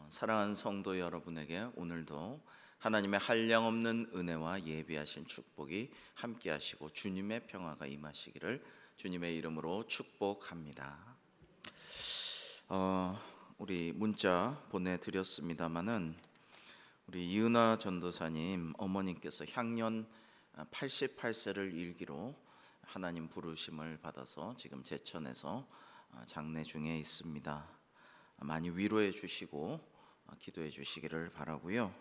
사랑하는 성도 여러분에게 오늘도 하나님의 한량없는 은혜와 예비하신 축복이 함께 하시고 주님의 평화가 임하시기를 주님의 이름으로 축복합니다. 우리 문자 보내드렸습니다마는 우리 이은하 전도사님 어머님께서 향년 88세를 일기로 하나님 부르심을 받아서 지금 제천에서 장례 중에 있습니다. 많이 위로해 주시고 기도해 주시기를 바라고요.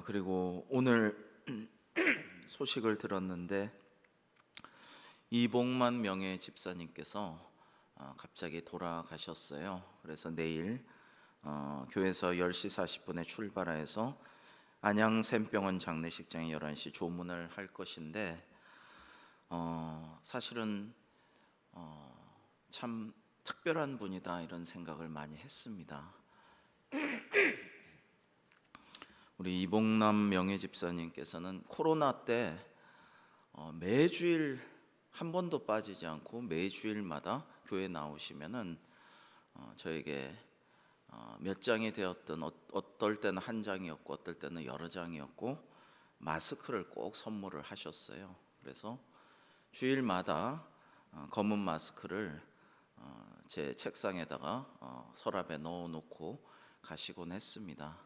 그리고 오늘 소식을 들었는데 이봉만 명예 집사님께서 갑자기 돌아가셨어요. 그래서 내일 교회에서 10시 40분에 출발해서 안양 샘병원 장례식장에 11시 조문을 할 것인데 사실은 참 특별한 분이다 이런 생각을 많이 했습니다. 우리 이봉남 명예 집사님께서는 코로나 때 매주일 한 번도 빠지지 않고 매주일마다 교회 나오시면은 저에게 몇 장이 되었든 어떨 때는 한 장이었고 어떨 때는 여러 장이었고 마스크를 꼭 선물을 하셨어요. 그래서 주일마다 검은 마스크를 제 책상에다가 서랍에 넣어놓고 가시곤 했습니다.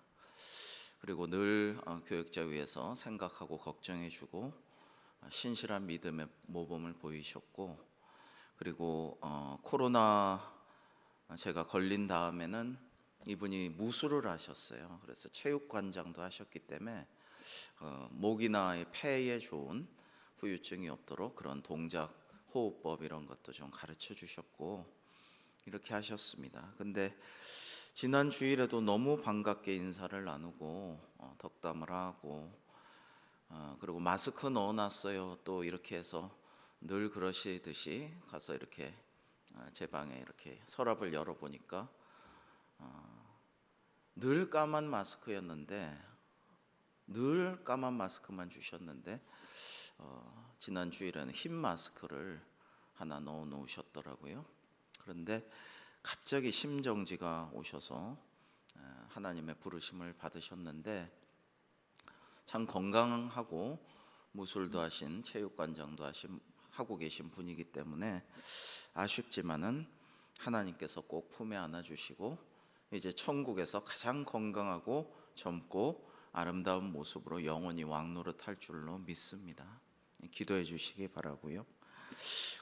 그리고 늘 교역자 위해서 생각하고 걱정해주고 신실한 믿음의 모범을 보이셨고, 그리고 코로나 제가 걸린 다음에는 이분이 무술을 하셨어요. 그래서 체육관장도 하셨기 때문에 목이나 폐에 좋은 후유증이 없도록 그런 동작, 호흡법 이런 것도 좀 가르쳐 주셨고 이렇게 하셨습니다. 근데 지난 주일에도 너무 반갑게 인사를 나누고 덕담을 하고 그리고 마스크 넣어놨어요 또 이렇게 해서 늘 그러시듯이 가서 이렇게 제 방에 이렇게 서랍을 열어보니까 늘 까만 마스크였는데 늘 까만 마스크만 주셨는데 지난 주일에는 흰 마스크를 하나 넣어 놓으셨더라고요. 그런데 갑자기 심정지가 오셔서 하나님의 부르심을 받으셨는데 참 건강하고 무술도 하신 체육관장도 하고 계신 분이기 때문에 아쉽지만은 하나님께서 꼭 품에 안아주시고 이제 천국에서 가장 건강하고 젊고 아름다운 모습으로 영원히 왕노릇할 줄로 믿습니다. 기도해 주시기 바라고요.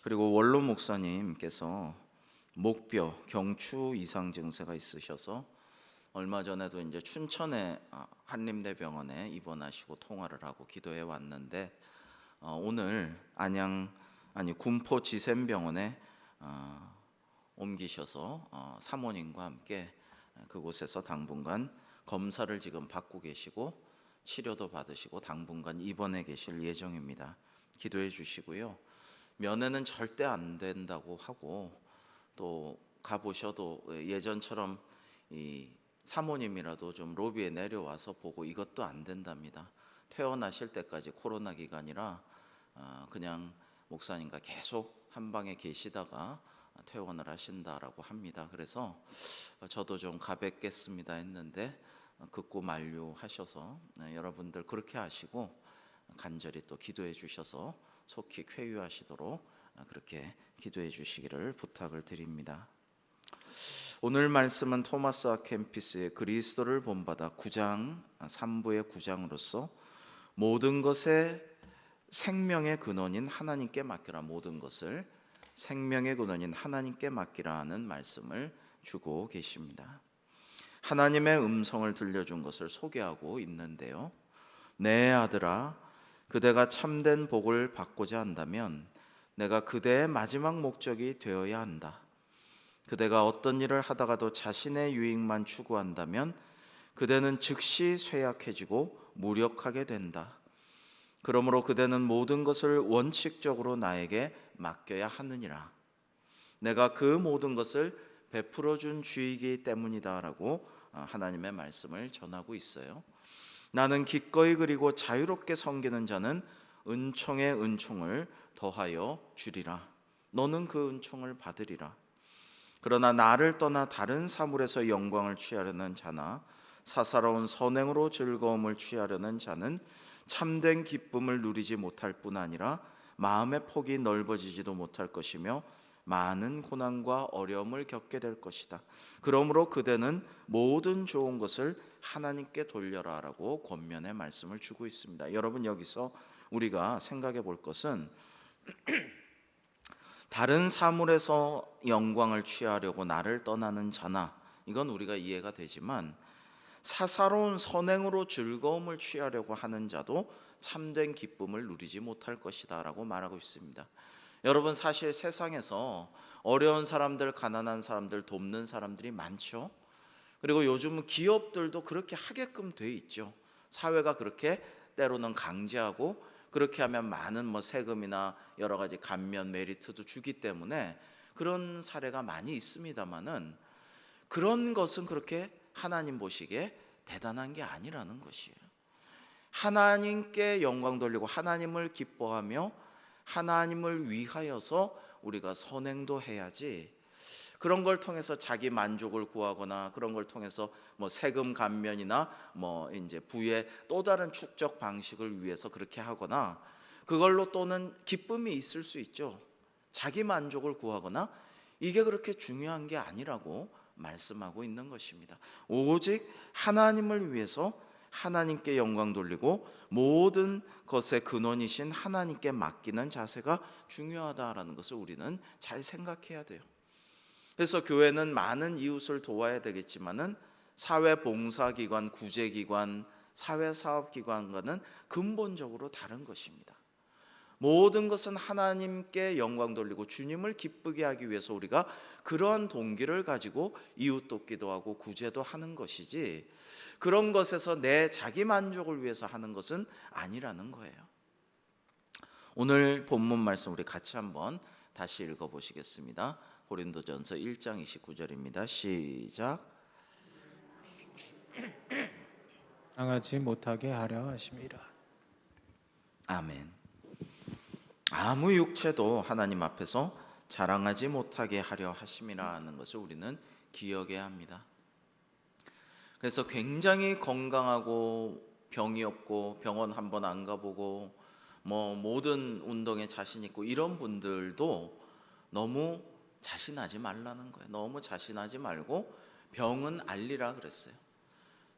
그리고 원로 목사님께서 목뼈, 경추 이상 증세가 있으셔서 얼마 전에도 이제 춘천의 한림대병원에 입원하시고 통화를 하고 기도해 왔는데 오늘 군포 지샘병원에 옮기셔서 사모님과 함께 그곳에서 당분간 검사를 지금 받고 계시고 치료도 받으시고 당분간 입원해 계실 예정입니다. 기도해 주시고요. 면회는 절대 안 된다고 하고 또 가보셔도 예전처럼 이 사모님이라도 좀 로비에 내려와서 보고 이것도 안 된답니다. 퇴원하실 때까지 코로나 기간이라 그냥 목사님과 계속 한 방에 계시다가 퇴원을 하신다라고 합니다. 그래서 저도 좀 가뵙겠습니다 했는데 극구 만류하셔서 여러분들 그렇게 하시고 간절히 또 기도해 주셔서 속히 쾌유하시도록 그렇게 기도해 주시기를 부탁을 드립니다. 오늘 말씀은 토마스 아 캠피스의 그리스도를 본받아 9장 3부의 9장으로서 모든 것의 생명의 근원인 하나님께 맡기라, 모든 것을 생명의 근원인 하나님께 맡기라 하는 말씀을 주고 계십니다. 하나님의 음성을 들려준 것을 소개하고 있는데요. 내 아들아, 그대가 참된 복을 받고자 한다면 내가 그대의 마지막 목적이 되어야 한다. 그대가 어떤 일을 하다가도 자신의 유익만 추구한다면 그대는 즉시 쇠약해지고 무력하게 된다. 그러므로 그대는 모든 것을 원칙적으로 나에게 맡겨야 하느니라. 내가 그 모든 것을 베풀어 준 주이기 때문이다 라고 하나님의 말씀을 전하고 있어요. 나는 기꺼이 그리고 자유롭게 섬기는 자는 은총에 은총을 더하여 주리라. 너는 그 은총을 받으리라. 그러나 나를 떠나 다른 사물에서 영광을 취하려는 자나 사사로운 선행으로 즐거움을 취하려는 자는 참된 기쁨을 누리지 못할 뿐 아니라 마음의 폭이 넓어지지도 못할 것이며 많은 고난과 어려움을 겪게 될 것이다. 그러므로 그대는 모든 좋은 것을 하나님께 돌려라라고 권면의 말씀을 주고 있습니다. 여러분, 여기서 우리가 생각해 볼 것은 다른 사물에서 영광을 취하려고 나를 떠나는 자나, 이건 우리가 이해가 되지만 사사로운 선행으로 즐거움을 취하려고 하는 자도 참된 기쁨을 누리지 못할 것이다 라고 말하고 있습니다. 여러분, 사실 세상에서 어려운 사람들, 가난한 사람들 돕는 사람들이 많죠. 그리고 요즘은 기업들도 그렇게 하게끔 돼 있죠. 사회가 그렇게 때로는 강제하고, 그렇게 하면 많은 세금이나 여러 가지 감면 메리트도 주기 때문에 그런 사례가 많이 있습니다만은, 그런 것은 그렇게 하나님 보시기에 대단한 게 아니라는 것이에요. 하나님께 영광 돌리고 하나님을 기뻐하며 하나님을 위하여서 우리가 선행도 해야지, 그런 걸 통해서 자기 만족을 구하거나 그런 걸 통해서 세금 감면이나 이제 부의 또 다른 축적 방식을 위해서 그렇게 하거나, 그걸로 또는 기쁨이 있을 수 있죠. 자기 만족을 구하거나, 이게 그렇게 중요한 게 아니라고 말씀하고 있는 것입니다. 오직 하나님을 위해서 하나님께 영광 돌리고 모든 것의 근원이신 하나님께 맡기는 자세가 중요하다라는 것을 우리는 잘 생각해야 돼요. 그래서 교회는 많은 이웃을 도와야 되겠지만은 사회봉사기관, 구제기관, 사회사업기관과는 근본적으로 다른 것입니다. 모든 것은 하나님께 영광 돌리고 주님을 기쁘게 하기 위해서 우리가 그러한 동기를 가지고 이웃 돕기도 하고 구제도 하는 것이지, 그런 것에서 내 자기 만족을 위해서 하는 것은 아니라는 거예요. 오늘 본문 말씀 우리 같이 한번 다시 읽어보시겠습니다. 고린도전서 1장 29절입니다. 시작. 당하지 못하게 하려 하심이라. 아멘. 아무 육체도 하나님 앞에서 자랑하지 못하게 하려 하심이라는 것을 우리는 기억해야 합니다. 그래서 굉장히 건강하고 병이 없고 병원 한번 안 가보고 모든 운동에 자신 있고 이런 분들도 너무 자신하지 말라는 거예요. 너무 자신하지 말고 병은 알리라 그랬어요.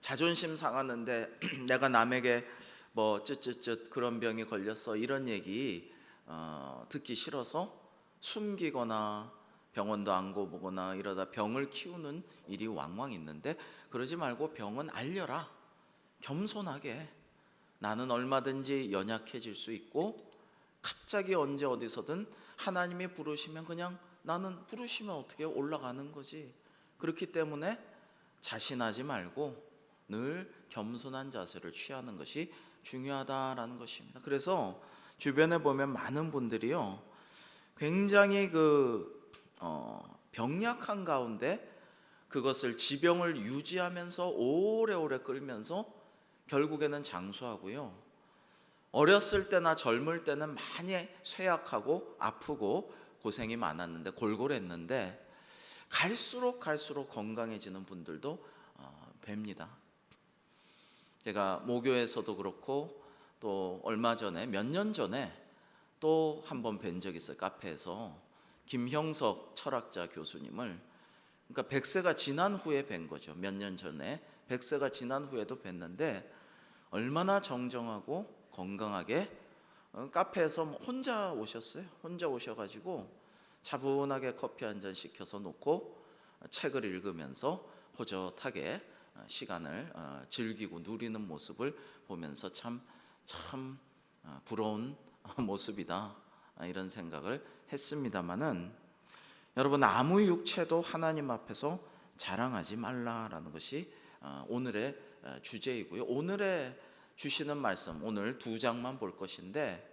자존심 상하는데 내가 남에게 쯧쯧쯧 그런 병이 걸렸어 이런 얘기 듣기 싫어서 숨기거나 병원도 안 가보거나 이러다 병을 키우는 일이 왕왕 있는데, 그러지 말고 병은 알려라. 겸손하게 나는 얼마든지 연약해질 수 있고 갑자기 언제 어디서든 하나님이 부르시면 그냥 나는 부르시면 어떻게 올라가는 거지. 그렇기 때문에 자신하지 말고 늘 겸손한 자세를 취하는 것이 중요하다라는 것입니다. 그래서 주변에 보면 많은 분들이요, 굉장히 병약한 가운데 그것을 지병을 유지하면서 오래오래 끌면서 결국에는 장수하고요, 어렸을 때나 젊을 때는 많이 쇠약하고 아프고 고생이 많았는데 골골했는데 갈수록 건강해지는 분들도 뵙니다. 제가 모교에서도 그렇고 또 얼마 전에 몇 년 전에 또 한 번 뵌 적이 있어요. 카페에서 김형석 철학자 교수님을, 그러니까 100세가 지난 후에 뵌 거죠. 몇 년 전에 100세가 지난 후에도 뵀는데 얼마나 정정하고 건강하게 카페에서 혼자 오셨어요. 혼자 오셔가지고 차분하게 커피 한 잔 시켜서 놓고 책을 읽으면서 호젓하게 시간을 즐기고 누리는 모습을 보면서 참 부러운 모습이다 이런 생각을 했습니다마는, 여러분, 아무 육체도 하나님 앞에서 자랑하지 말라라는 것이 오늘의 주제이고요. 오늘의 주시는 말씀, 오늘 2장만 볼 것인데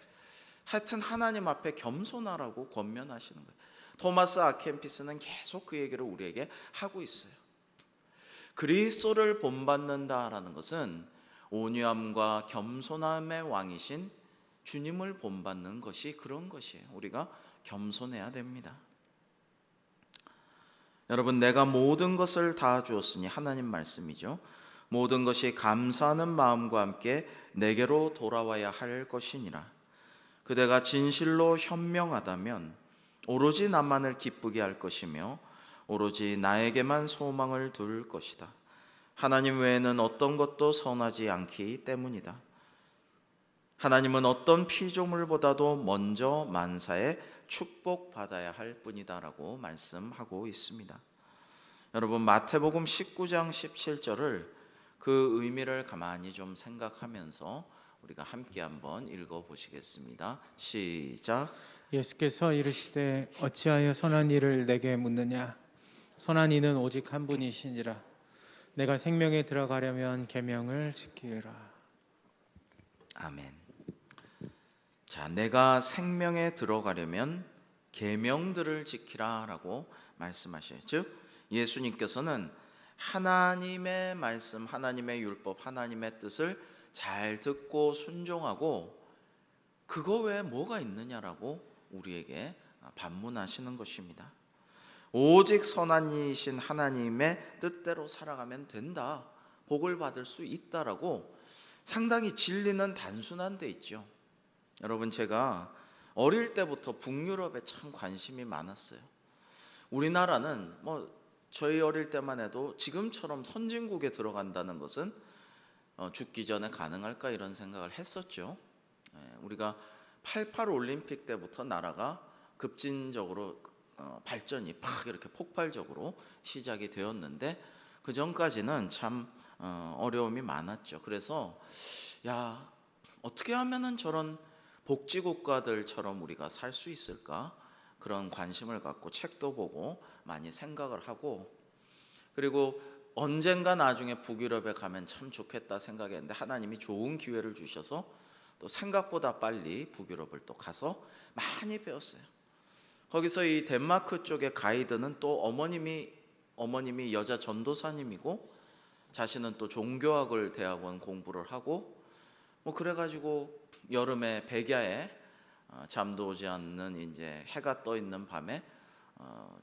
하여튼 하나님 앞에 겸손하라고 권면하시는 거예요. 토마스 아켄피스는 계속 그 얘기를 우리에게 하고 있어요. 그리스도를 본받는다라는 것은 온유함과 겸손함의 왕이신 주님을 본받는 것이 그런 것이에요. 우리가 겸손해야 됩니다. 여러분, 내가 모든 것을 다 주었으니, 하나님 말씀이죠. 모든 것이 감사하는 마음과 함께 내게로 돌아와야 할 것이니라. 그대가 진실로 현명하다면 오로지 나만을 기쁘게 할 것이며 오로지 나에게만 소망을 둘 것이다. 하나님 외에는 어떤 것도 선하지 않기 때문이다. 하나님은 어떤 피조물보다도 먼저 만사에 축복받아야 할 뿐이다라고 말씀하고 있습니다. 여러분, 마태복음 19장 17절을 그 의미를 가만히 좀 생각하면서 우리가 함께 한번 읽어보시겠습니다. 시작. 예수께서 이르시되 어찌하여 선한 일을 내게 묻느냐? 선한 이는 오직 한 분이시니라. 내가 생명에 들어가려면 계명을 지키라. 아멘. 자, 내가 생명에 들어가려면 계명들을 지키라라고 말씀하셔요. 즉 예수님께서는 하나님의 말씀, 하나님의 율법, 하나님의 뜻을 잘 듣고 순종하고 그거 외에 뭐가 있느냐라고 우리에게 반문하시는 것입니다. 오직 선한 이신 하나님의 뜻대로 살아가면 된다, 복을 받을 수 있다라고 상당히 진리는 단순한 데 있죠. 여러분, 제가 어릴 때부터 북유럽에 참 관심이 많았어요. 우리나라는 저희 어릴 때만 해도 지금처럼 선진국에 들어간다는 것은 죽기 전에 가능할까 이런 생각을 했었죠. 우리가 88 올림픽 때부터 나라가 급진적으로 발전이 팍 이렇게 폭발적으로 시작이 되었는데 그 전까지는 참 어려움이 많았죠. 그래서 어떻게 하면은 저런 복지국가들처럼 우리가 살 수 있을까? 그런 관심을 갖고 책도 보고 많이 생각을 하고, 그리고 언젠가 나중에 북유럽에 가면 참 좋겠다 생각했는데 하나님이 좋은 기회를 주셔서 또 생각보다 빨리 북유럽을 또 가서 많이 배웠어요. 거기서 이 덴마크 쪽의 가이드는 또 어머님이 여자 전도사님이고 자신은 또 종교학을 대학원 공부를 하고 그래가지고 여름에 백야에 잠도 오지 않는 이제 해가 떠 있는 밤에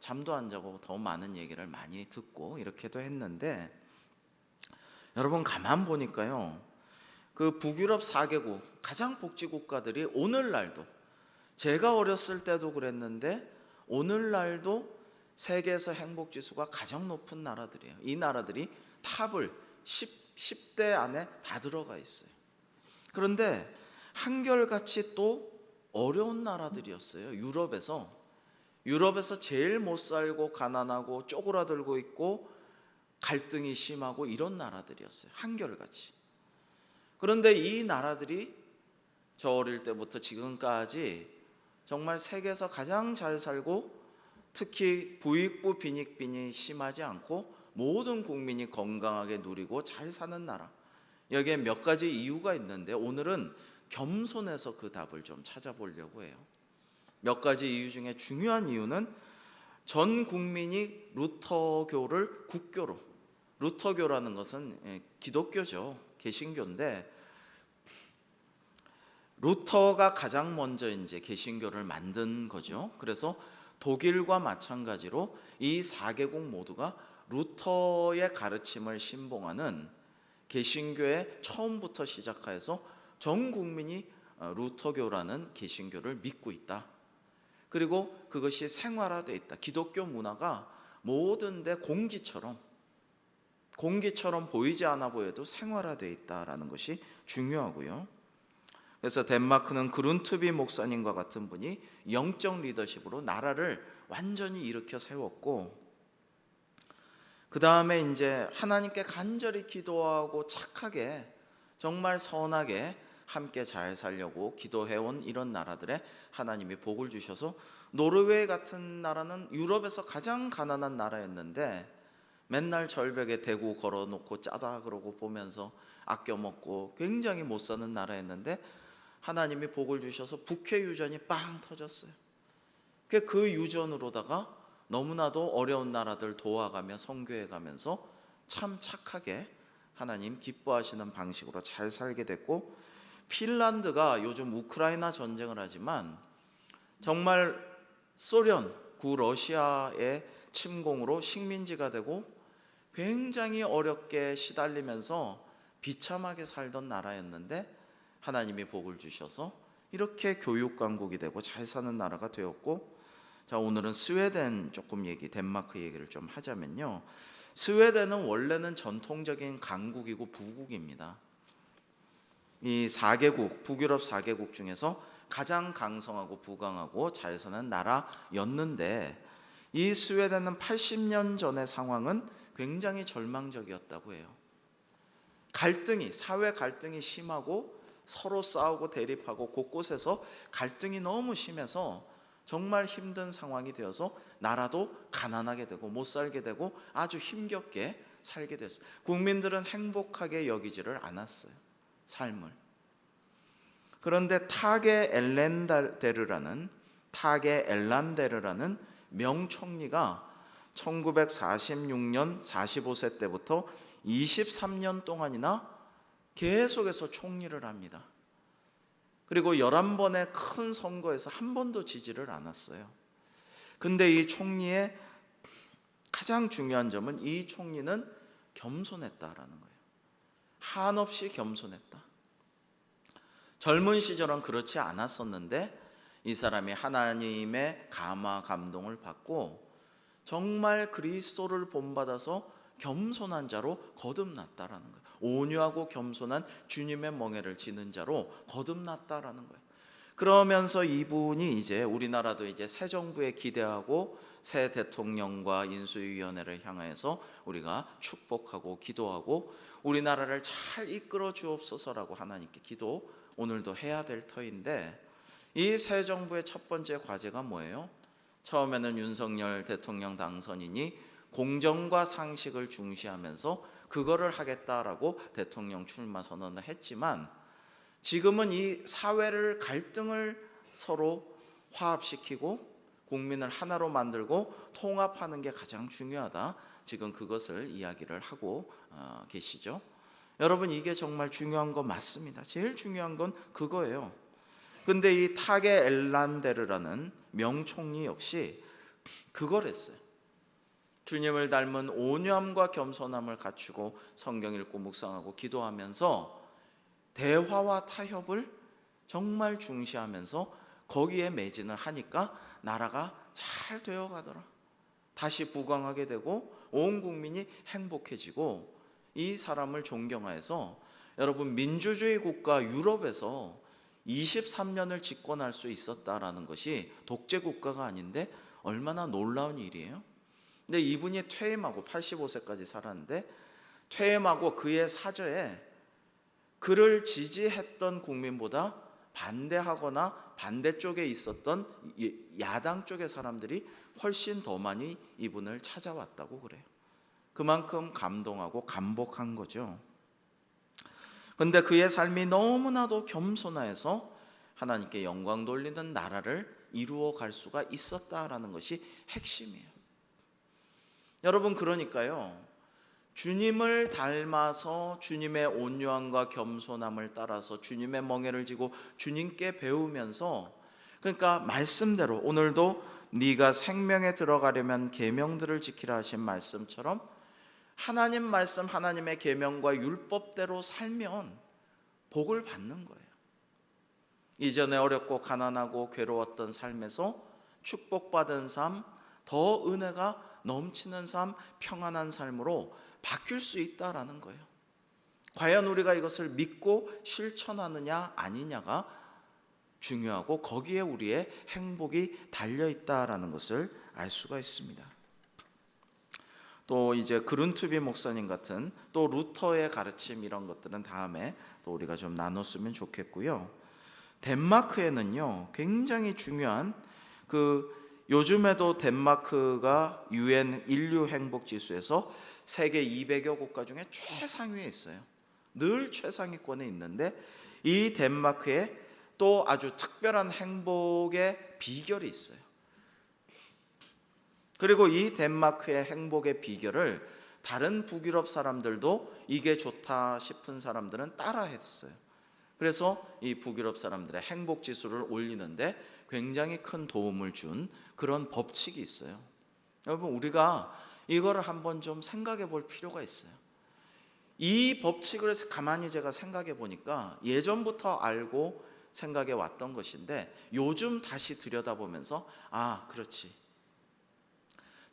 잠도 안 자고 더 많은 얘기를 많이 듣고 이렇게도 했는데, 여러분 가만 보니까요, 그 북유럽 4개국 가장 복지 국가들이 오늘날도, 제가 어렸을 때도 그랬는데 오늘날도 세계에서 행복 지수가 가장 높은 나라들이에요. 이 나라들이 탑을 10대 안에 다 들어가 있어요. 그런데 한결같이 또 어려운 나라들이었어요. 유럽에서 제일 못 살고 가난하고 쪼그라들고 있고 갈등이 심하고 이런 나라들이었어요. 한결같이. 그런데 이 나라들이 저 어릴 때부터 지금까지 정말 세계에서 가장 잘 살고 특히 부익부 빈익빈이 심하지 않고 모든 국민이 건강하게 누리고 잘 사는 나라. 여기에 몇 가지 이유가 있는데 오늘은 겸손해서 그 답을 좀 찾아보려고 해요. 몇 가지 이유 중에 중요한 이유는 전 국민이 루터교를 국교로, 루터교라는 것은 기독교죠. 개신교인데 루터가 가장 먼저 이제 개신교를 만든 거죠. 그래서 독일과 마찬가지로 이 4개국 모두가 루터의 가르침을 신봉하는 개신교의 처음부터 시작해서 전 국민이 루터교라는 개신교를 믿고 있다. 그리고 그것이 생활화되어 있다. 기독교 문화가 모든 데 공기처럼 보이지 않아 보여도 생활화되어 있다라는 것이 중요하고요. 그래서 덴마크는 그룬투비 목사님과 같은 분이 영적 리더십으로 나라를 완전히 일으켜 세웠고, 그 다음에 이제 하나님께 간절히 기도하고 착하게 정말 선하게 함께 잘 살려고 기도해온 이런 나라들에 하나님이 복을 주셔서, 노르웨이 같은 나라는 유럽에서 가장 가난한 나라였는데 맨날 절벽에 대구 걸어놓고 짜다 그러고 보면서 아껴 먹고 굉장히 못 사는 나라였는데 하나님이 복을 주셔서 북해 유전이 빵 터졌어요. 그 유전으로다가 너무나도 어려운 나라들 도와가며 선교해 가면서 참 착하게 하나님 기뻐하시는 방식으로 잘 살게 됐고, 핀란드가 요즘 우크라이나 전쟁을 하지만 정말 소련, 구러시아의 침공으로 식민지가 되고 굉장히 어렵게 시달리면서 비참하게 살던 나라였는데 하나님이 복을 주셔서 이렇게 교육 강국이 되고 잘 사는 나라가 되었고, 자, 오늘은 스웨덴 덴마크 얘기를 좀 하자면요, 스웨덴은 원래는 전통적인 강국이고 부국입니다. 이 4개국, 북유럽 4개국 중에서 가장 강성하고 부강하고 잘 사는 나라였는데, 이 스웨덴은 80년 전의 상황은 굉장히 절망적이었다고 해요. 사회 갈등이 심하고 서로 싸우고 대립하고 곳곳에서 갈등이 너무 심해서 정말 힘든 상황이 되어서 나라도 가난하게 되고 못 살게 되고 아주 힘겹게 살게 됐어요. 국민들은 행복하게 여기지를 않았어요, 삶을. 그런데 타게 엘란데르라는 명총리가 1946년 45세 때부터 23년 동안이나 계속해서 총리를 합니다. 그리고 11번의 큰 선거에서 한 번도 지지를 않았어요. 근데 이 총리의 가장 중요한 점은 이 총리는 겸손했다라는 거예요. 한없이 겸손했다. 젊은 시절은 그렇지 않았었는데 이 사람이 하나님의 감화 감동을 받고 정말 그리스도를 본받아서 겸손한 자로 거듭났다라는 거예요. 온유하고 겸손한 주님의 멍에를 지는 자로 거듭났다라는 거예요. 그러면서 이분이 이제 우리나라도 이제 새 정부에 기대하고 새 대통령과 인수위원회를 향해서 우리가 축복하고 기도하고 우리나라를 잘 이끌어 주옵소서라고 하나님께 기도 오늘도 해야 될 터인데, 이 새 정부의 첫 번째 과제가 뭐예요? 처음에는 윤석열 대통령 당선인이 공정과 상식을 중시하면서 그거를 하겠다라고 대통령 출마 선언을 했지만, 지금은 이 사회를 갈등을 서로 화합시키고 국민을 하나로 만들고 통합하는 게 가장 중요하다. 지금 그것을 이야기를 하고 계시죠. 여러분, 이게 정말 중요한 거 맞습니다. 제일 중요한 건 그거예요. 근데 이 타게 엘란데르라는 명총리 역시 그걸 했어요. 주님을 닮은 온유함과 겸손함을 갖추고 성경 읽고 묵상하고 기도하면서 대화와 타협을 정말 중시하면서 거기에 매진을 하니까 나라가 잘 되어가더라. 다시 부강하게 되고 온 국민이 행복해지고, 이 사람을 존경하여서 여러분, 민주주의 국가 유럽에서 23년을 집권할 수 있었다라는 것이 독재 국가가 아닌데 얼마나 놀라운 일이에요. 근데 이분이 퇴임하고 85세까지 살았는데, 퇴임하고 그의 사저에 그를 지지했던 국민보다 반대하거나 반대쪽에 있었던 야당 쪽의 사람들이 훨씬 더 많이 이분을 찾아왔다고 그래요. 그만큼 감동하고 감복한 거죠. 근데 그의 삶이 너무나도 겸손해서 하나님께 영광 돌리는 나라를 이루어 갈 수가 있었다라는 것이 핵심이에요. 여러분, 그러니까요, 주님을 닮아서 주님의 온유함과 겸손함을 따라서 주님의 멍에를 지고 주님께 배우면서, 그러니까 말씀대로 오늘도 네가 생명에 들어가려면 계명들을 지키라 하신 말씀처럼 하나님 말씀, 하나님의 계명과 율법대로 살면 복을 받는 거예요. 이전에 어렵고 가난하고 괴로웠던 삶에서 축복받은 삶, 더 은혜가 넘치는 삶, 평안한 삶으로 바뀔 수 있다라는 거예요. 과연 우리가 이것을 믿고 실천하느냐 아니냐가 중요하고 거기에 우리의 행복이 달려있다라는 것을 알 수가 있습니다. 또 이제 그룬투비 목사님 같은 또 루터의 가르침, 이런 것들은 다음에 또 우리가 좀 나눴으면 좋겠고요. 덴마크에는요 굉장히 중요한 요즘에도 덴마크가 UN 인류 행복 지수에서 세계 200여 국가 중에 최상위에 있어요. 늘 최상위권에 있는데, 이 덴마크에 또 아주 특별한 행복의 비결이 있어요. 그리고 이 덴마크의 행복의 비결을 다른 북유럽 사람들도 이게 좋다 싶은 사람들은 따라 했어요. 그래서 이 북유럽 사람들의 행복 지수를 올리는데 굉장히 큰 도움을 준 그런 법칙이 있어요. 여러분, 우리가 이거를 한번 좀 생각해 볼 필요가 있어요. 이 법칙을 가만히 제가 생각해 보니까 예전부터 알고 생각해 왔던 것인데 요즘 다시 들여다보면서 그렇지.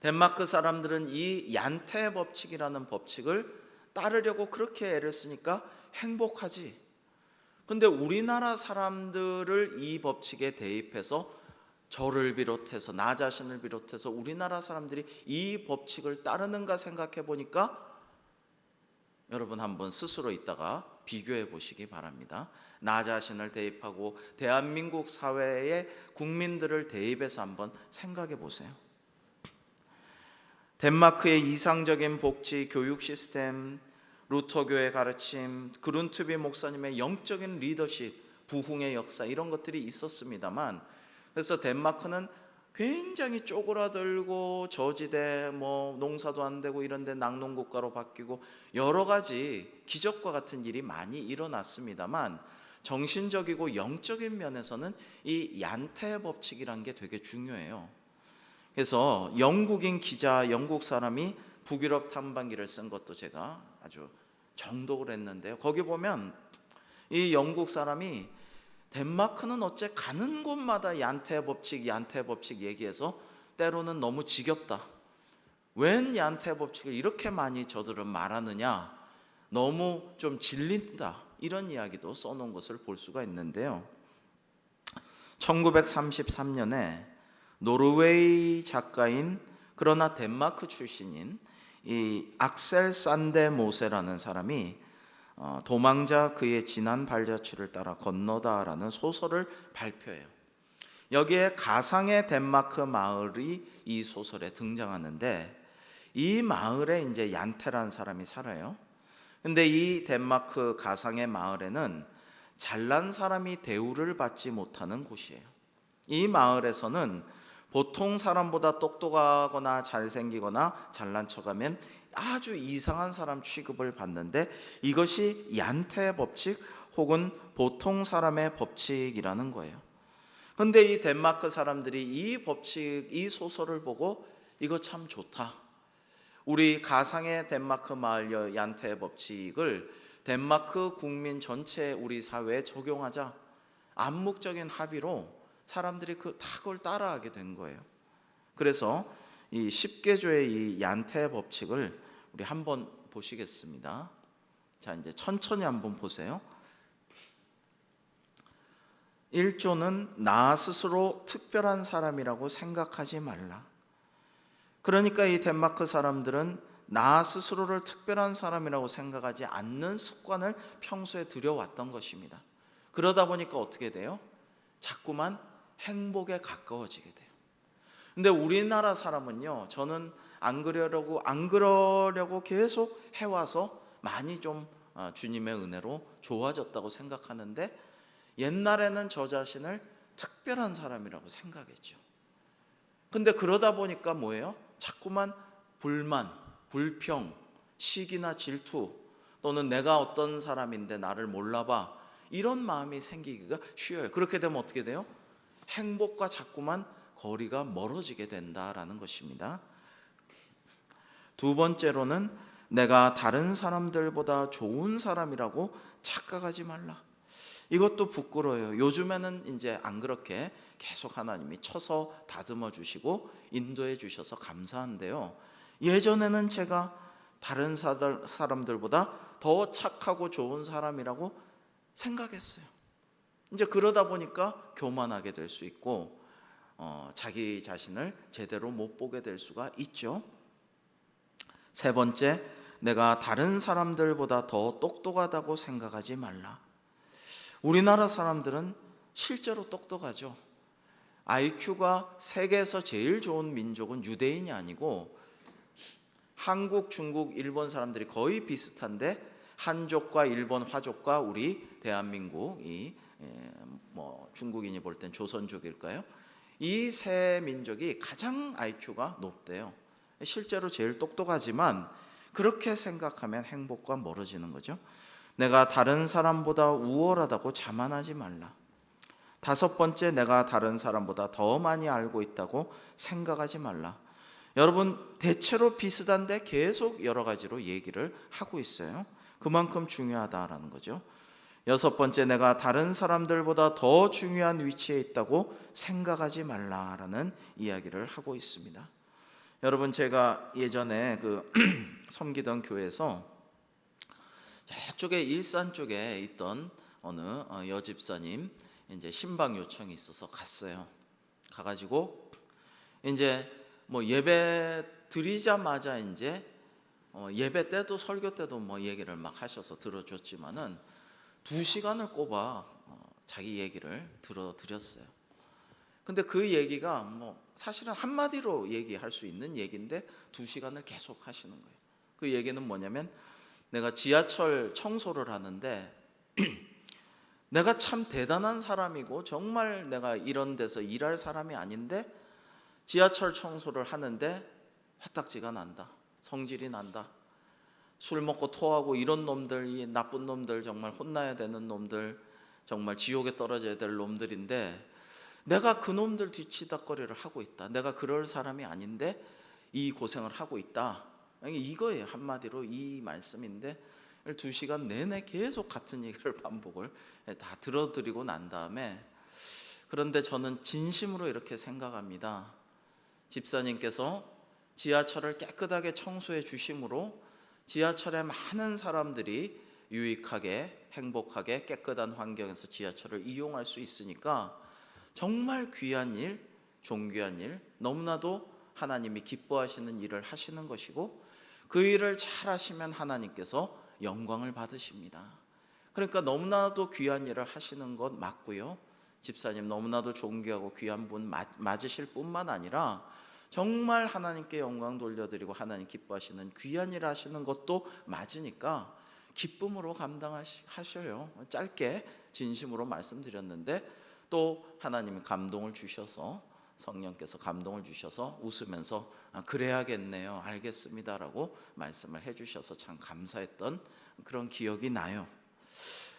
덴마크 사람들은 이 얀테 법칙이라는 법칙을 따르려고 그렇게 애를 쓰니까 행복하지. 근데 우리나라 사람들을 이 법칙에 대입해서 저를 비롯해서 나 자신을 비롯해서 우리나라 사람들이 이 법칙을 따르는가 생각해 보니까 여러분 한번 스스로 있다가 비교해 보시기 바랍니다. 나 자신을 대입하고 대한민국 사회의 국민들을 대입해서 한번 생각해 보세요. 덴마크의 이상적인 복지, 교육 시스템, 루터교의 가르침, 그룬트비 목사님의 영적인 리더십, 부흥의 역사 이런 것들이 있었습니다만 그래서 덴마크는 굉장히 쪼그라들고 저지대 농사도 안 되고 이런 데 낙농국가로 바뀌고 여러 가지 기적과 같은 일이 많이 일어났습니다만 정신적이고 영적인 면에서는 이 얀테 법칙이란 게 되게 중요해요. 그래서 영국인 기자, 영국 사람이 북유럽 탐방기를 쓴 것도 제가 아주 정독을 했는데요. 거기 보면 이 영국 사람이 덴마크는 어째 가는 곳마다 얀테 법칙 얘기해서 때로는 너무 지겹다. 웬 얀테 법칙을 이렇게 많이 저들은 말하느냐. 너무 좀 질린다. 이런 이야기도 써놓은 것을 볼 수가 있는데요. 1933년에 노르웨이 작가인 그러나 덴마크 출신인 이 악셀 산데 모세라는 사람이 도망자 그의 지난 발자취를 따라 건너다라는 소설을 발표해요. 여기에 가상의 덴마크 마을이 이 소설에 등장하는데 이 마을에 이제 얀테라는 사람이 살아요. 근데 이 덴마크 가상의 마을에는 잘난 사람이 대우를 받지 못하는 곳이에요. 이 마을에서는 보통 사람보다 똑똑하거나 잘생기거나 잘난 척하면 아주 이상한 사람 취급을 받는데 이것이 얀테 법칙 혹은 보통 사람의 법칙이라는 거예요. 그런데 이 덴마크 사람들이 이 법칙, 이 소설을 보고 이거 참 좋다. 우리 가상의 덴마크 마을 얀테 법칙을 덴마크 국민 전체 우리 사회에 적용하자. 암묵적인 합의로 사람들이 그걸 따라하게 된 거예요. 그래서 이 10개조의 이 얀테 법칙을 우리 한번 보시겠습니다. 자, 이제 천천히 한번 보세요. 1조는 나 스스로 특별한 사람이라고 생각하지 말라. 그러니까 이 덴마크 사람들은 나 스스로를 특별한 사람이라고 생각하지 않는 습관을 평소에 들여왔던 것입니다. 그러다 보니까 어떻게 돼요? 자꾸만 행복에 가까워지게 돼요. 근데 우리나라 사람은요, 저는 안 그러려고 계속 해와서 많이 좀 주님의 은혜로 좋아졌다고 생각하는데 옛날에는 저 자신을 특별한 사람이라고 생각했죠. 근데 그러다 보니까 뭐예요? 자꾸만 불만, 불평, 시기나 질투 또는 내가 어떤 사람인데 나를 몰라봐 이런 마음이 생기기가 쉬워요. 그렇게 되면 어떻게 돼요? 행복과 자꾸만 거리가 멀어지게 된다라는 것입니다. 두 번째로는 내가 다른 사람들보다 좋은 사람이라고 착각하지 말라. 이것도 부끄러워요. 요즘에는 이제 안 그렇게 계속 하나님이 쳐서 다듬어 주시고 인도해 주셔서 감사한데요. 예전에는 제가 다른 사람들보다 더 착하고 좋은 사람이라고 생각했어요. 이제 그러다 보니까 교만하게 될 수 있고 자기 자신을 제대로 못 보게 될 수가 있죠. 세 번째, 내가 다른 사람들보다 더 똑똑하다고 생각하지 말라. 우리나라 사람들은 실제로 똑똑하죠. IQ가 세계에서 제일 좋은 민족은 유대인이 아니고 한국, 중국, 일본 사람들이 거의 비슷한데 한족과 일본, 화족과 우리 대한민국이 중국인이 볼 땐 조선족일까요? 이 세 민족이 가장 IQ가 높대요. 실제로 제일 똑똑하지만 그렇게 생각하면 행복과 멀어지는 거죠. 내가 다른 사람보다 우월하다고 자만하지 말라. 다섯 번째, 내가 다른 사람보다 더 많이 알고 있다고 생각하지 말라. 여러분 대체로 비슷한데 계속 여러 가지로 얘기를 하고 있어요. 그만큼 중요하다라는 거죠. 여섯 번째, 내가 다른 사람들보다 더 중요한 위치에 있다고 생각하지 말라라는 이야기를 하고 있습니다. 여러분, 제가 예전에 섬기던 교회에서 저쪽에 일산 쪽에 있던 어느 여집사님 이제 신방 요청이 있어서 갔어요. 가가지고 이제 뭐 예배 드리자마자 이제 예배 때도 설교 때도 뭐 얘기를 막 하셔서 들어줬지만은 2시간을 꼽아 자기 얘기를 들어드렸어요. 근데 그 얘기가 뭐 사실은 한마디로 얘기할 수 있는 얘기인데 2시간을 계속 하시는 거예요. 그 얘기는 뭐냐면, 내가 지하철 청소를 하는데 내가 참 대단한 사람이고 정말 내가 이런 데서 일할 사람이 아닌데 지하철 청소를 하는데 화딱지가 난다, 성질이 난다, 술 먹고 토하고 이런 놈들, 이 나쁜 놈들, 정말 혼나야 되는 놈들, 정말 지옥에 떨어져야 될 놈들인데 내가 그 놈들 뒤치다거리를 하고 있다, 내가 그럴 사람이 아닌데 이 고생을 하고 있다, 이거예요. 한마디로 이 말씀인데 2시간 내내 계속 같은 얘기를 반복을 다 들어드리고 난 다음에, 그런데 저는 진심으로 이렇게 생각합니다. 집사님께서 지하철을 깨끗하게 청소해 주심으로 지하철에 많은 사람들이 유익하게, 행복하게, 깨끗한 환경에서 지하철을 이용할 수 있으니까 정말 귀한 일, 존귀한 일, 너무나도 하나님이 기뻐하시는 일을 하시는 것이고, 그 일을 잘 하시면 하나님께서 영광을 받으십니다. 그러니까 너무나도 귀한 일을 하시는 것 맞고요, 집사님 너무나도 존귀하고 귀한 분 맞으실 뿐만 아니라 정말 하나님께 영광 돌려드리고 하나님 기뻐하시는 귀한 일을 하시는 것도 맞으니까 기쁨으로 감당하셔요. 짧게 진심으로 말씀드렸는데 또 하나님이 감동을 주셔서, 성령께서 감동을 주셔서 웃으면서 그래야겠네요, 알겠습니다라고 말씀을 해주셔서 참 감사했던 그런 기억이 나요.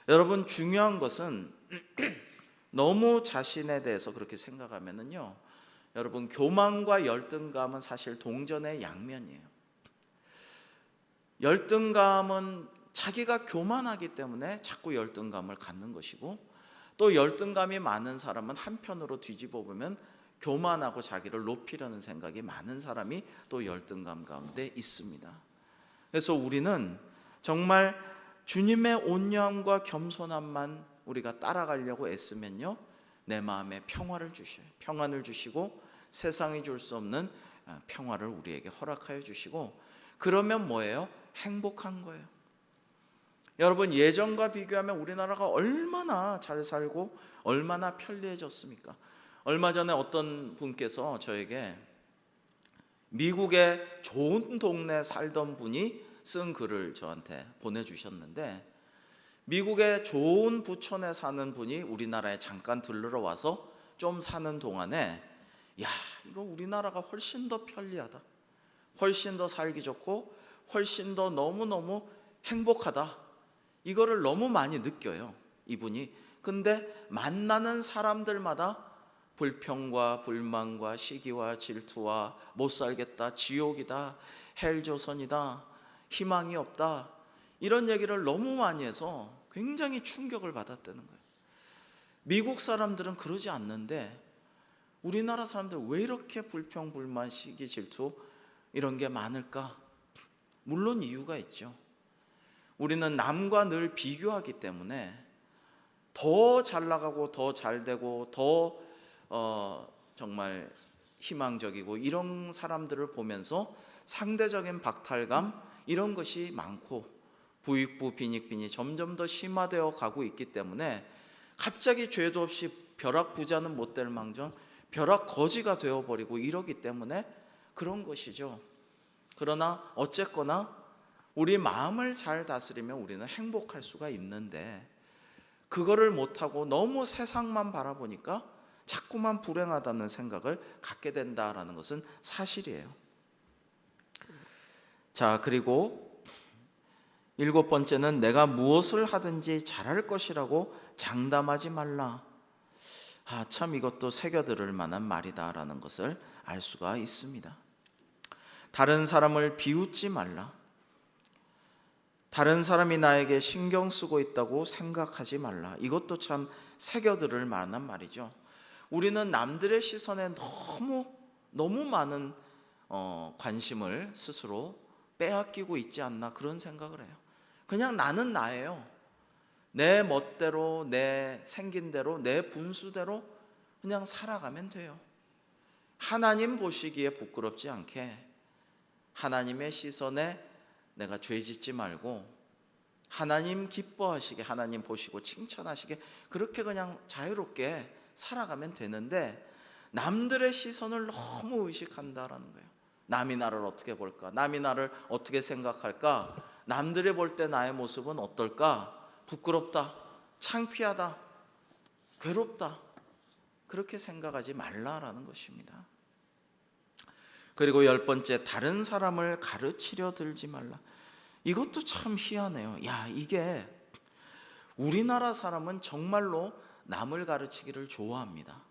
여러분, 중요한 것은 너무 자신에 대해서 그렇게 생각하면은요, 여러분 교만과 열등감은 사실 동전의 양면이에요. 열등감은 자기가 교만하기 때문에 자꾸 열등감을 갖는 것이고, 또 열등감이 많은 사람은 한편으로 뒤집어 보면 교만하고 자기를 높이려는 생각이 많은 사람이 또 열등감 가운데 있습니다. 그래서 우리는 정말 주님의 온유함과 겸손함만 우리가 따라가려고 애쓰면요, 내 마음에 평화를 주셔요. 평안을 주시고 세상이 줄 수 없는 평화를 우리에게 허락하여 주시고, 그러면 뭐예요? 행복한 거예요. 여러분, 예전과 비교하면 우리나라가 얼마나 잘 살고 얼마나 편리해졌습니까? 얼마 전에 어떤 분께서 저에게 미국의 좋은 동네 살던 분이 쓴 글을 저한테 보내주셨는데, 미국의 좋은 부촌에 사는 분이 우리나라에 잠깐 들르러 와서 좀 사는 동안에, 야, 이거 우리나라가 훨씬 더 편리하다, 훨씬 더 살기 좋고 훨씬 더 너무너무 행복하다, 이거를 너무 많이 느껴요, 이분이. 근데 만나는 사람들마다 불평과 불만과 시기와 질투와 못 살겠다, 지옥이다, 헬조선이다, 희망이 없다, 이런 얘기를 너무 많이 해서 굉장히 충격을 받았다는 거예요. 미국 사람들은 그러지 않는데 우리나라 사람들 왜 이렇게 불평, 불만, 시기, 질투 이런 게 많을까? 물론 이유가 있죠. 우리는 남과 늘 비교하기 때문에 더 잘 나가고 더 잘 되고 더 정말 희망적이고 이런 사람들을 보면서 상대적인 박탈감, 이런 것이 많고 부익부 빈익빈이 점점 더 심화되어 가고 있기 때문에 갑자기 죄도 없이 벼락부자는 못 될 망정 벼락거지가 되어버리고 이러기 때문에 그런 것이죠. 그러나 어쨌거나 우리 마음을 잘 다스리면 우리는 행복할 수가 있는데, 그거를 못하고 너무 세상만 바라보니까 자꾸만 불행하다는 생각을 갖게 된다라는 것은 사실이에요. 자, 그리고 7번째는 내가 무엇을 하든지 잘할 것이라고 장담하지 말라. 참 이것도 새겨들을 만한 말이다라는 것을 알 수가 있습니다. 다른 사람을 비웃지 말라. 다른 사람이 나에게 신경 쓰고 있다고 생각하지 말라. 이것도 참 새겨들을 만한 말이죠. 우리는 남들의 시선에 너무 많은 관심을 스스로 빼앗기고 있지 않나 그런 생각을 해요. 그냥 나는 나예요. 내 멋대로, 내 생긴 대로, 내 분수대로 그냥 살아가면 돼요. 하나님 보시기에 부끄럽지 않게 하나님의 시선에 내가 죄짓지 말고 하나님 기뻐하시게, 하나님 보시고 칭찬하시게 그렇게 그냥 자유롭게 살아가면 되는데, 남들의 시선을 너무 의식한다라는 거예요. 남이 나를 어떻게 볼까? 남이 나를 어떻게 생각할까? 남들이 볼 때 나의 모습은 어떨까? 부끄럽다, 창피하다, 괴롭다, 그렇게 생각하지 말라라는 것입니다. 그리고 10번째, 다른 사람을 가르치려 들지 말라. 이것도 참 희한해요. 이게 우리나라 사람은 정말로 남을 가르치기를 좋아합니다.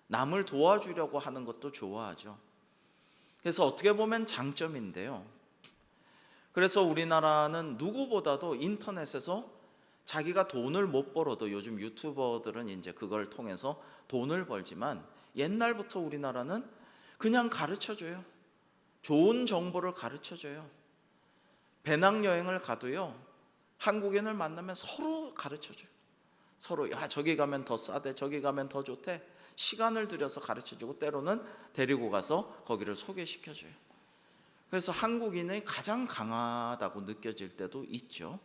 남을 도와주려고 하는 것도 좋아하죠. 그래서 어떻게 보면 장점인데요. 그래서 우리나라는 누구보다도 인터넷에서 자기가 돈을 못 벌어도, 요즘 유튜버들은 이제 그걸 통해서 돈을 벌지만 옛날부터 우리나라는 그냥 가르쳐줘요. 좋은 정보를 가르쳐줘요. 배낭여행을 가도요, 한국인을 만나면 서로 가르쳐줘요. 서로 저기 가면 더 싸대, 저기 가면 더 좋대. 시간을 들여서 가르쳐주고 때로는 데리고 가서 거기를 소개시켜줘요. 그래서 한국인이 가장 강하다고 느껴질 때도 있죠.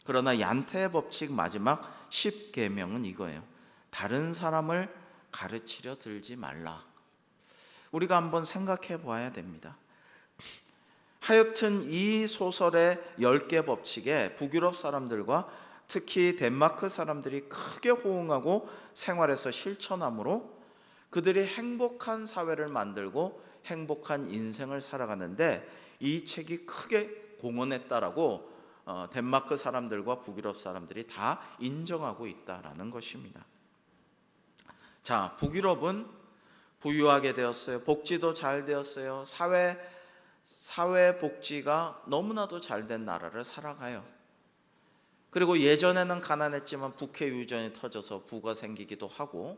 그러나 얀테의 법칙 마지막 10계명은 이거예요. 다른 사람을 가르치려 들지 말라. 우리가 한번 생각해 봐야 됩니다. 하여튼 이 소설의 10개 법칙에 북유럽 사람들과 특히 덴마크 사람들이 크게 호응하고 생활에서 실천함으로 그들이 행복한 사회를 만들고 행복한 인생을 살아가는데 이 책이 크게 공헌했다라고 덴마크 사람들과 북유럽 사람들이 다 인정하고 있다라는 것입니다. 자, 북유럽은 부유하게 되었어요. 복지도 잘 되었어요. 사회 복지가 너무나도 잘 된 나라를 살아가요. 그리고 예전에는 가난했지만 북해 유전이 터져서 부가 생기기도 하고,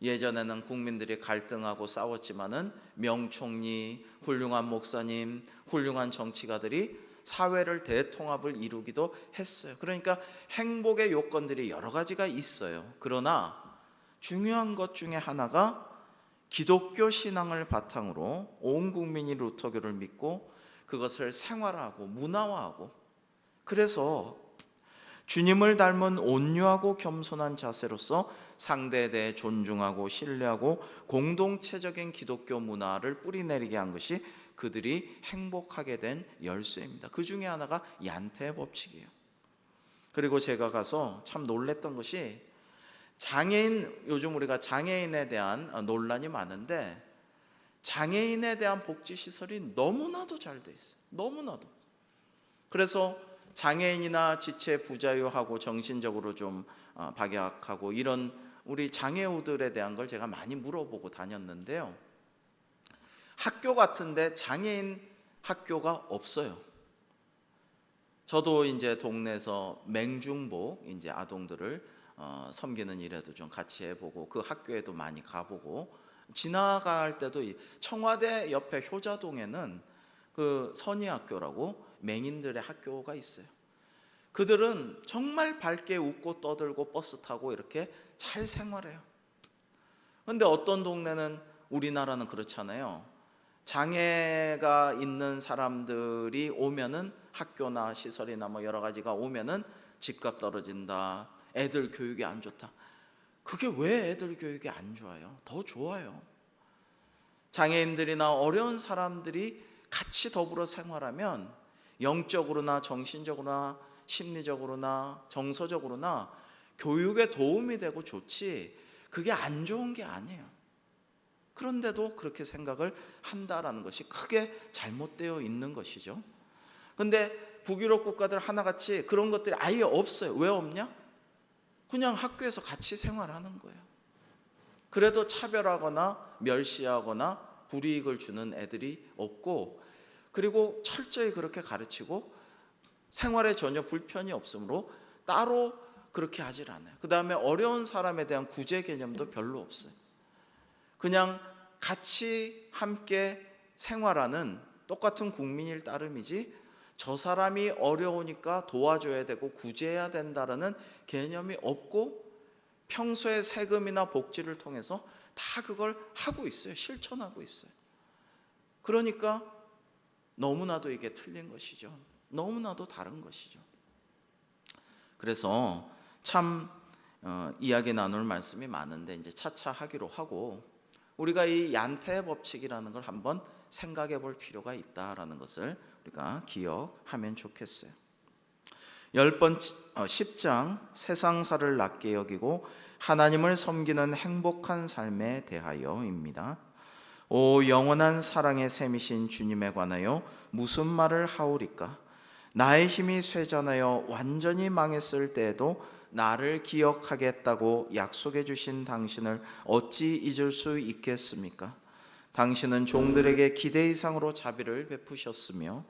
예전에는 국민들이 갈등하고 싸웠지만은 명총리, 훌륭한 목사님, 훌륭한 정치가들이 사회를 대통합을 이루기도 했어요. 그러니까 행복의 요건들이 여러 가지가 있어요. 그러나 중요한 것 중에 하나가 기독교 신앙을 바탕으로 온 국민이 루터교를 믿고 그것을 생활화하고 문화화하고, 그래서 주님을 닮은 온유하고 겸손한 자세로서 상대에 대해 존중하고 신뢰하고 공동체적인 기독교 문화를 뿌리내리게 한 것이 그들이 행복하게 된 열쇠입니다. 그 중에 하나가 얀테의 법칙이에요. 그리고 제가 가서 참 놀랬던 것이, 요즘 우리가 장애인에 대한 논란이 많은데 장애인에 대한 복지시설이 너무나도 잘 돼 있어요. 너무나도. 그래서 장애인이나 지체 부자유하고 정신적으로 좀 박약하고 이런 우리 장애우들에 대한 걸 제가 많이 물어보고 다녔는데요, 학교 같은데 장애인 학교가 없어요. 저도 이제 동네에서 맹중복 이제 아동들을 섬기는 일에도 좀 같이 해보고 그 학교에도 많이 가보고, 지나갈 때도 청와대 옆에 효자동에는 그 선의학교라고 맹인들의 학교가 있어요. 그들은 정말 밝게 웃고 떠들고 버스 타고 이렇게 잘 생활해요. 그런데 어떤 동네는, 우리나라는 그렇잖아요. 장애가 있는 사람들이 오면은 학교나 시설이나 뭐 여러 가지가 오면은 집값 떨어진다, 애들 교육이 안 좋다. 그게 왜 애들 교육이 안 좋아요? 더 좋아요. 장애인들이나 어려운 사람들이 같이 더불어 생활하면 영적으로나 정신적으로나 심리적으로나 정서적으로나 교육에 도움이 되고 좋지, 그게 안 좋은 게 아니에요. 그런데도 그렇게 생각을 한다라는 것이 크게 잘못되어 있는 것이죠. 근데 북유럽 국가들 하나같이 그런 것들이 아예 없어요. 왜 없냐? 그냥 학교에서 같이 생활하는 거예요. 그래도 차별하거나 멸시하거나 불이익을 주는 애들이 없고, 그리고 철저히 그렇게 가르치고 생활에 전혀 불편이 없으므로 따로 그렇게 하질 않아요. 그 다음에 어려운 사람에 대한 구제 개념도 별로 없어요. 그냥 같이 함께 생활하는 똑같은 국민일 따름이지 저 사람이 어려우니까 도와줘야 되고 구제해야 된다라는 개념이 없고 평소에 세금이나 복지를 통해서 다 그걸 하고 있어요. 실천하고 있어요. 그러니까 너무나도 이게 틀린 것이죠. 너무나도 다른 것이죠. 그래서 참 이야기 나눌 말씀이 많은데 이제 차차 하기로 하고 우리가 이 얀테의 법칙이라는 걸 한번 생각해 볼 필요가 있다라는 것을 우리가 기억하면 좋겠어요. 10장 세상사를 낮게 여기고 하나님을 섬기는 행복한 삶에 대하여입니다. 오 영원한 사랑의 셈이신 주님에 관하여 무슨 말을 하오리까? 나의 힘이 쇠잔하여 완전히 망했을 때에도 나를 기억하겠다고 약속해 주신 당신을 어찌 잊을 수 있겠습니까? 당신은 종들에게 기대 이상으로 자비를 베푸셨으며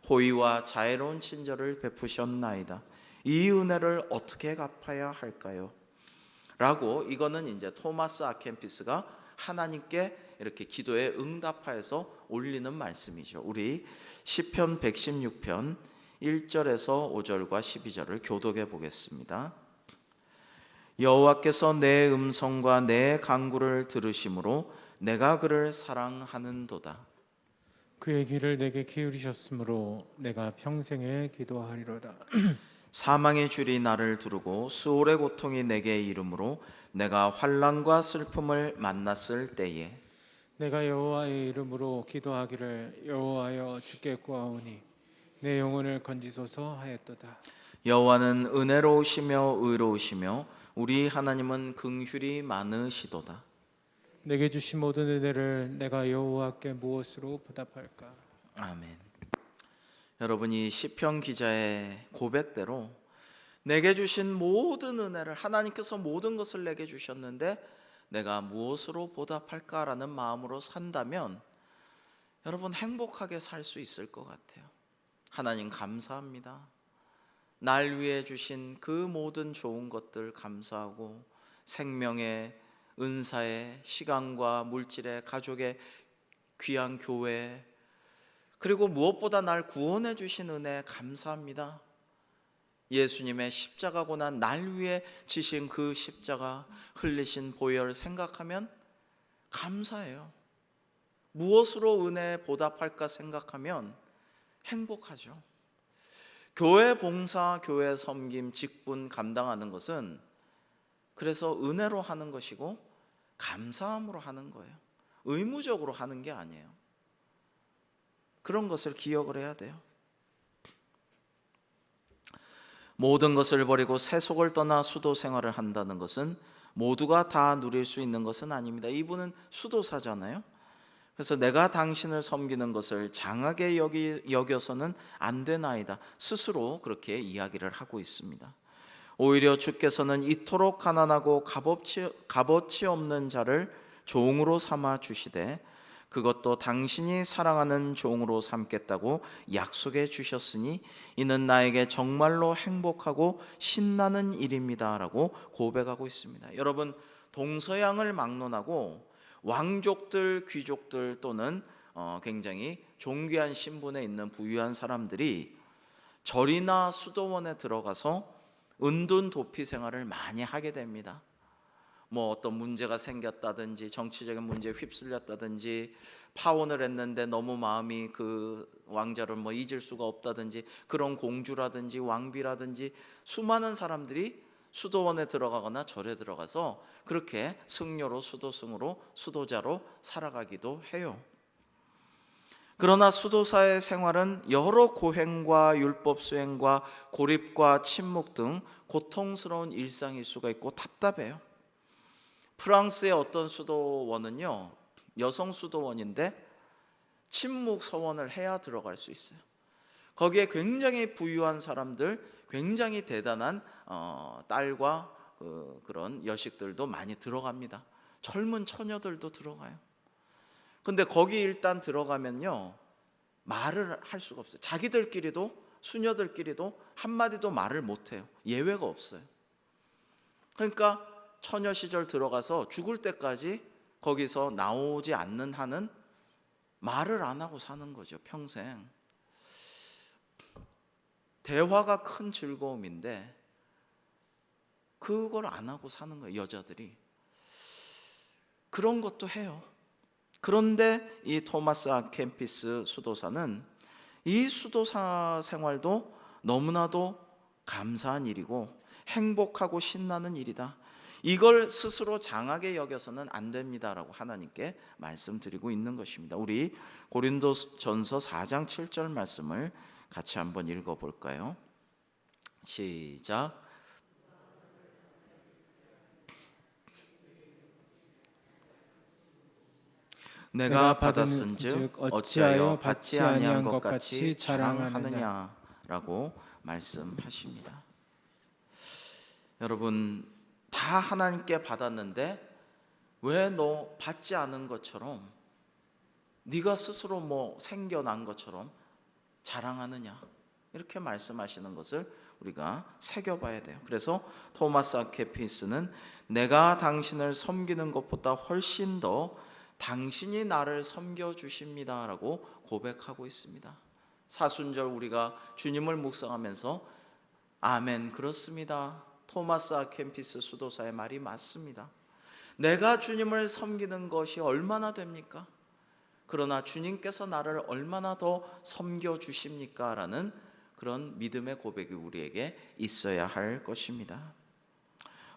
호의와 자애로운 친절을 베푸셨나이다. 이 은혜를 어떻게 갚아야 할까요? 라고 이거는 이제 토마스 아켄피스가 하나님께 이렇게 기도에 응답하여서 올리는 말씀이죠. 우리 시편 116편 1절에서 5절과 12절을 교독해 보겠습니다. 여호와께서 내 음성과 내 간구를 들으심으로 내가 그를 사랑하는도다. 그의 귀를 내게 기울이셨으므로 내가 평생에 기도하리로다. 사망의 줄이 나를 두르고 수월의 고통이 내게 이름으로 내가 환난과 슬픔을 만났을 때에 내가 여호와의 이름으로 기도하기를 여호와여 주께 구하오니 내 영혼을 건지소서 하였도다. 여호와는 은혜로우시며 의로우시며 우리 하나님은 긍휼이 많으시도다. 내게 주신 모든 은혜를 내가 여호와께 무엇으로 보답할까? 아멘. 여러분 이 시편 기자의 고백대로 내게 주신 모든 은혜를 하나님께서 모든 것을 내게 주셨는데 내가 무엇으로 보답할까라는 마음으로 산다면 여러분 행복하게 살 수 있을 것 같아요. 하나님 감사합니다. 날 위해 주신 그 모든 좋은 것들 감사하고 생명의 은사의 시간과 물질의 가족의 귀한 교회 그리고 무엇보다 날 구원해 주신 은혜 감사합니다. 예수님의 십자가 고난 날 위해 지신 그 십자가 흘리신 보혈 생각하면 감사해요. 무엇으로 은혜에 보답할까 생각하면 행복하죠. 교회 봉사, 교회 섬김, 직분 감당하는 것은 그래서 은혜로 하는 것이고 감사함으로 하는 거예요. 의무적으로 하는 게 아니에요. 그런 것을 기억을 해야 돼요. 모든 것을 버리고 세속을 떠나 수도 생활을 한다는 것은 모두가 다 누릴 수 있는 것은 아닙니다. 이분은 수도사잖아요. 그래서 내가 당신을 섬기는 것을 장하게 여겨서는 안 되나이다. 스스로 그렇게 이야기를 하고 있습니다. 오히려 주께서는 이토록 가난하고 값어치 없는 자를 종으로 삼아 주시되 그것도 당신이 사랑하는 종으로 삼겠다고 약속해 주셨으니 이는 나에게 정말로 행복하고 신나는 일입니다 라고 고백하고 있습니다. 여러분 동서양을 막론하고 왕족들, 귀족들 또는 굉장히 존귀한 신분에 있는 부유한 사람들이 절이나 수도원에 들어가서 은둔 도피 생활을 많이 하게 됩니다. 뭐 어떤 문제가 생겼다든지 정치적인 문제에 휩쓸렸다든지 파혼을 했는데 너무 마음이 그 왕자를 뭐 잊을 수가 없다든지 그런 공주라든지 왕비라든지 수많은 사람들이 수도원에 들어가거나 절에 들어가서 그렇게 승려로 수도승으로 수도자로 살아가기도 해요. 그러나 수도사의 생활은 여러 고행과 율법 수행과 고립과 침묵 등 고통스러운 일상일 수가 있고 답답해요. 프랑스의 어떤 수도원은요 여성 수도원인데 침묵 서원을 해야 들어갈 수 있어요. 거기에 굉장히 부유한 사람들, 굉장히 대단한 딸과 그런 여식들도 많이 들어갑니다. 젊은 처녀들도 들어가요. 근데 거기 일단 들어가면요 말을 할 수가 없어요. 자기들끼리도, 수녀들끼리도 한마디도 말을 못해요. 예외가 없어요. 그러니까 처녀 시절 들어가서 죽을 때까지 거기서 나오지 않는 한은 말을 안 하고 사는 거죠, 평생. 대화가 큰 즐거움인데 그걸 안 하고 사는 거예요, 여자들이. 그런 것도 해요. 그런데 이 토마스 아 캠피스 수도사는 이 수도사 생활도 너무나도 감사한 일이고 행복하고 신나는 일이다. 이걸 스스로 장하게 여겨서는 안 됩니다라고 하나님께 말씀드리고 있는 것입니다. 우리 고린도전서 4장 7절 말씀을 같이 한번 읽어볼까요? 시작. 내가 받았은즉 어찌하여 받지 아니한 것 같이 자랑하느냐라고 말씀하십니다. 여러분, 다 하나님께 받았는데 왜 너 받지 않은 것처럼, 네가 스스로 뭐 생겨난 것처럼 자랑하느냐, 이렇게 말씀하시는 것을 우리가 새겨봐야 돼요. 그래서 토마스 아퀴나스는 내가 당신을 섬기는 것보다 훨씬 더 당신이 나를 섬겨주십니다 라고 고백하고 있습니다. 사순절 우리가 주님을 묵상하면서 아멘, 그렇습니다, 토마스 아퀴나스 수도사의 말이 맞습니다. 내가 주님을 섬기는 것이 얼마나 됩니까? 그러나 주님께서 나를 얼마나 더 섬겨주십니까? 라는 그런 믿음의 고백이 우리에게 있어야 할 것입니다.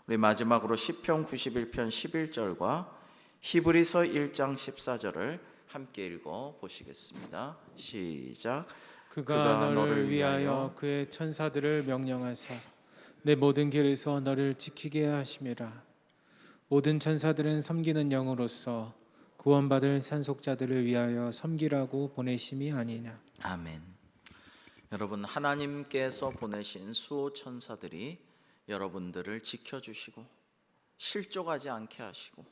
우리 마지막으로 시편 91편 11절과 히브리서 1장 14절을 함께 읽어 보시겠습니다. 시작. 그가 너를 위하여 그의 천사들을 명령하사 내 모든 길에서 너를 지키게 하심이라. 모든 천사들은 섬기는 영으로서 구원받을 산속자들을 위하여 섬기라고 보내심이 아니냐. 아멘. 여러분, 하나님께서 보내신 수호 천사들이 여러분들을 지켜주시고 실족하지 않게 하시고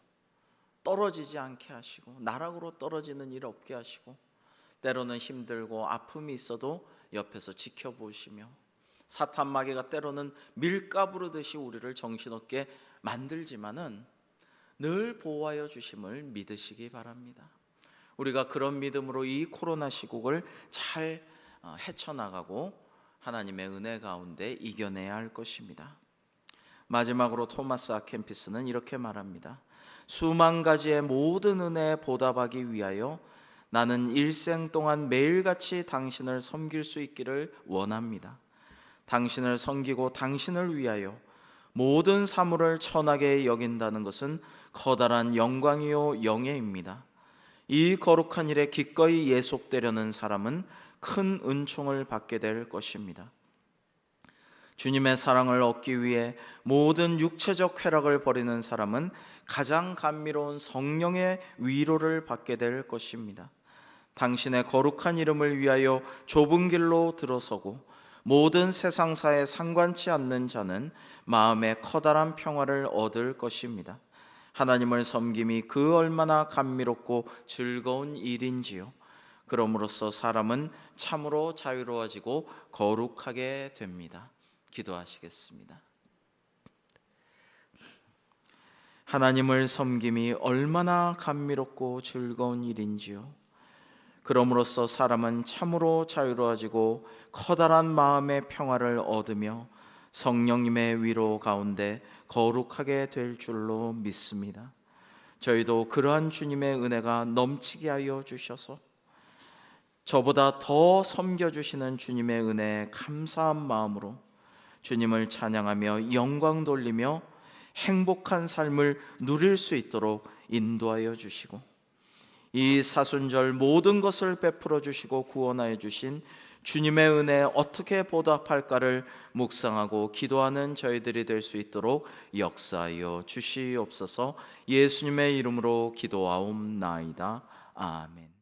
떨어지지 않게 하시고 나락으로 떨어지는 일 없게 하시고 때로는 힘들고 아픔이 있어도 옆에서 지켜보시며 사탄 마귀가 때로는 밀가부르듯이 우리를 정신없게 만들지만은 늘 보호하여 주심을 믿으시기 바랍니다. 우리가 그런 믿음으로 이 코로나 시국을 잘 헤쳐나가고 하나님의 은혜 가운데 이겨내야 할 것입니다. 마지막으로 토마스 아캠피스는 이렇게 말합니다. 수만 가지의 모든 은혜에 보답하기 위하여 나는 일생 동안 매일같이 당신을 섬길 수 있기를 원합니다. 당신을 섬기고 당신을 위하여 모든 사물을 천하게 여긴다는 것은 커다란 영광이요 영예입니다. 이 거룩한 일에 기꺼이 예속되려는 사람은 큰 은총을 받게 될 것입니다. 주님의 사랑을 얻기 위해 모든 육체적 쾌락을 버리는 사람은 가장 감미로운 성령의 위로를 받게 될 것입니다. 당신의 거룩한 이름을 위하여 좁은 길로 들어서고 모든 세상사에 상관치 않는 자는 마음의 커다란 평화를 얻을 것입니다. 하나님을 섬김이 그 얼마나 감미롭고 즐거운 일인지요. 그럼으로써 사람은 참으로 자유로워지고 거룩하게 됩니다. 기도하시겠습니다. 하나님을 섬김이 얼마나 감미롭고 즐거운 일인지요. 그럼으로써 사람은 참으로 자유로워지고 커다란 마음의 평화를 얻으며 성령님의 위로 가운데 거룩하게 될 줄로 믿습니다. 저희도 그러한 주님의 은혜가 넘치게 하여 주셔서 저보다 더 섬겨주시는 주님의 은혜에 감사한 마음으로 주님을 찬양하며 영광 돌리며 행복한 삶을 누릴 수 있도록 인도하여 주시고 이 사순절 모든 것을 베풀어 주시고 구원하여 주신 주님의 은혜에 어떻게 보답할까를 묵상하고 기도하는 저희들이 될 수 있도록 역사하여 주시옵소서. 예수님의 이름으로 기도하옵나이다. 아멘.